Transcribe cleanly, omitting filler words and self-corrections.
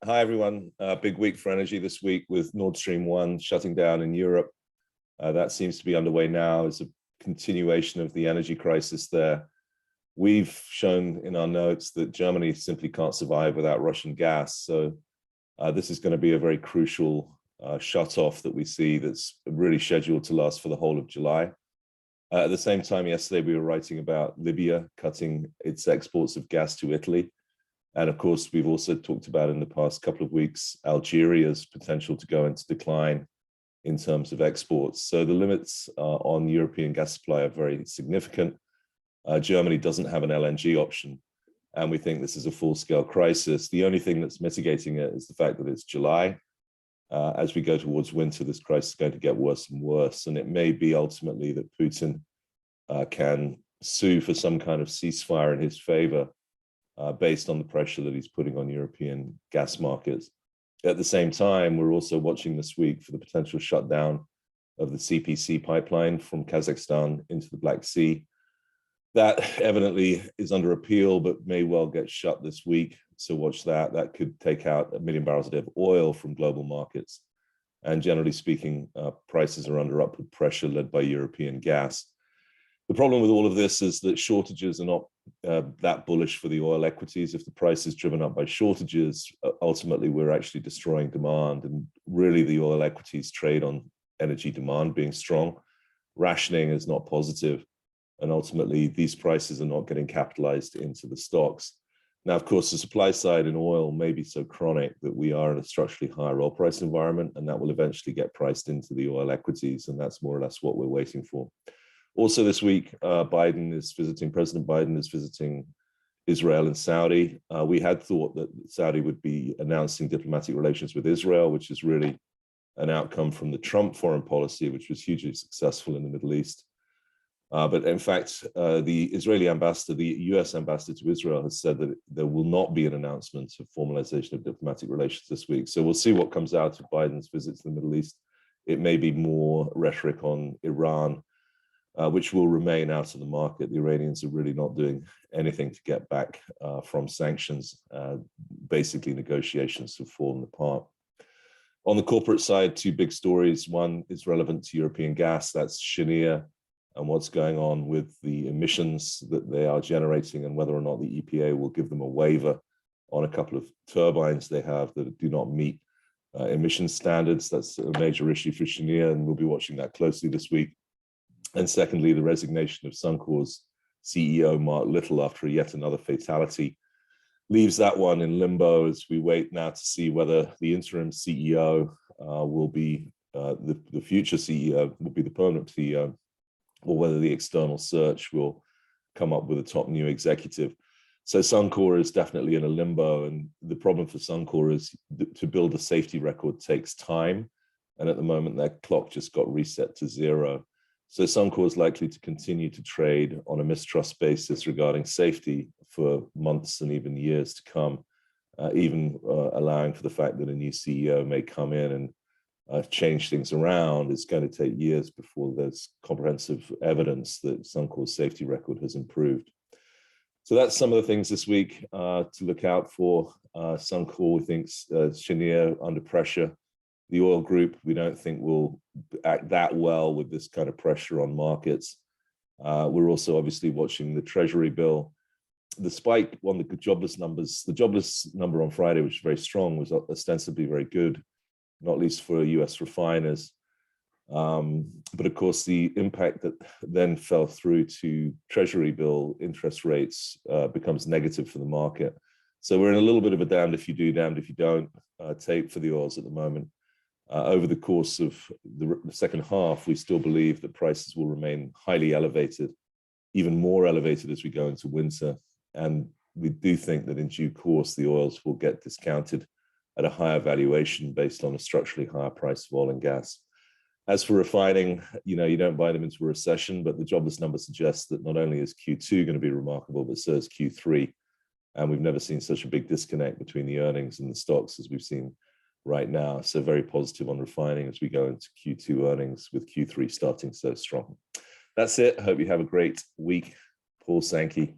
Hi, everyone. Big week for energy this week with Nord Stream 1 shutting down in Europe. That seems to be underway now as a continuation of the energy crisis there. We've shown in our notes that Germany simply can't survive without Russian gas. So this is going to be a very crucial shut-off that we see that's really scheduled to last for the whole of July. At the same time, yesterday we were writing about Libya cutting its exports of gas to Italy. And of course, we've also talked about in the past couple of weeks, Algeria's potential to go into decline in terms of exports. So the limits on European gas supply are very significant. Germany doesn't have an LNG option, and we think this is a full-scale crisis. The only thing that's mitigating it is the fact that it's July. As we go towards winter, this crisis is going to get worse and worse, and it may be ultimately that Putin can sue for some kind of ceasefire in his favor, based on the pressure that he's putting on European gas markets. At the same time, we're also watching this week for the potential shutdown of the CPC pipeline from Kazakhstan into the Black Sea. That evidently is under appeal, but may well get shut this week. So watch that. That could take out 1 million barrels a day of oil from global markets. And generally speaking, prices are under upward pressure led by European gas. The problem with all of this is that shortages are not that bullish for the oil equities. If the price is driven up by shortages, ultimately we're actually destroying demand. And really the oil equities trade on energy demand being strong. Rationing is not positive. And ultimately these prices are not getting capitalized into the stocks. Now, of course, the supply side in oil may be so chronic that we are in a structurally higher oil price environment, and that will eventually get priced into the oil equities. And that's more or less what we're waiting for. Also this week, President Biden is visiting Israel and Saudi. We had thought that Saudi would be announcing diplomatic relations with Israel, which is really an outcome from the Trump foreign policy, which was hugely successful in the Middle East. But in fact, the Israeli ambassador, the US ambassador to Israel has said that there will not be an announcement of formalization of diplomatic relations this week. So we'll see what comes out of Biden's visit to the Middle East. It may be more rhetoric on Iran, which will remain out of the market. The Iranians are really not doing anything to get back from sanctions. Basically, negotiations have fallen apart. On the corporate side, two big stories. One is relevant to European gas, that's Cheniere, and what's going on with the emissions that they are generating and whether or not the EPA will give them a waiver on a couple of turbines they have that do not meet emission standards. That's a major issue for Cheniere, and we'll be watching that closely this week. And secondly, the resignation of Suncor's CEO, Mark Little, after yet another fatality, leaves that one in limbo as we wait now to see whether the interim CEO will be the future CEO, will be the permanent CEO, or whether the external search will come up with a top new executive. So Suncor is definitely in a limbo, and the problem for Suncor is to build a safety record takes time, and at the moment their clock just got reset to 0. So Suncor is likely to continue to trade on a mistrust basis regarding safety for months and even years to come, even allowing for the fact that a new CEO may come in and change things around. It's going to take years before there's comprehensive evidence that Suncor's safety record has improved. So that's some of the things this week to look out for. Suncor thinks Cheniere under pressure. The oil group, we don't think will act that well with this kind of pressure on markets. We're also obviously watching the Treasury bill. The spike on the jobless numbers, the jobless number on Friday, which was very strong, was ostensibly very good, not least for US refiners. But of course, the impact that then fell through to Treasury bill interest rates becomes negative for the market. So we're in a little bit of a damned if you do, damned if you don't tape for the oils at the moment. Over the course of the second half, we still believe that prices will remain highly elevated, even more elevated as we go into winter. And we do think that in due course, the oils will get discounted at a higher valuation based on a structurally higher price of oil and gas. As for refining, you don't buy them into a recession, but the jobless number suggests that not only is Q2 going to be remarkable, but so is Q3. And we've never seen such a big disconnect between the earnings and the stocks as we've seen right now. So very positive on refining as we go into Q2 earnings, with Q3 starting so strong. That's it. I hope you have a great week. Paul Sankey.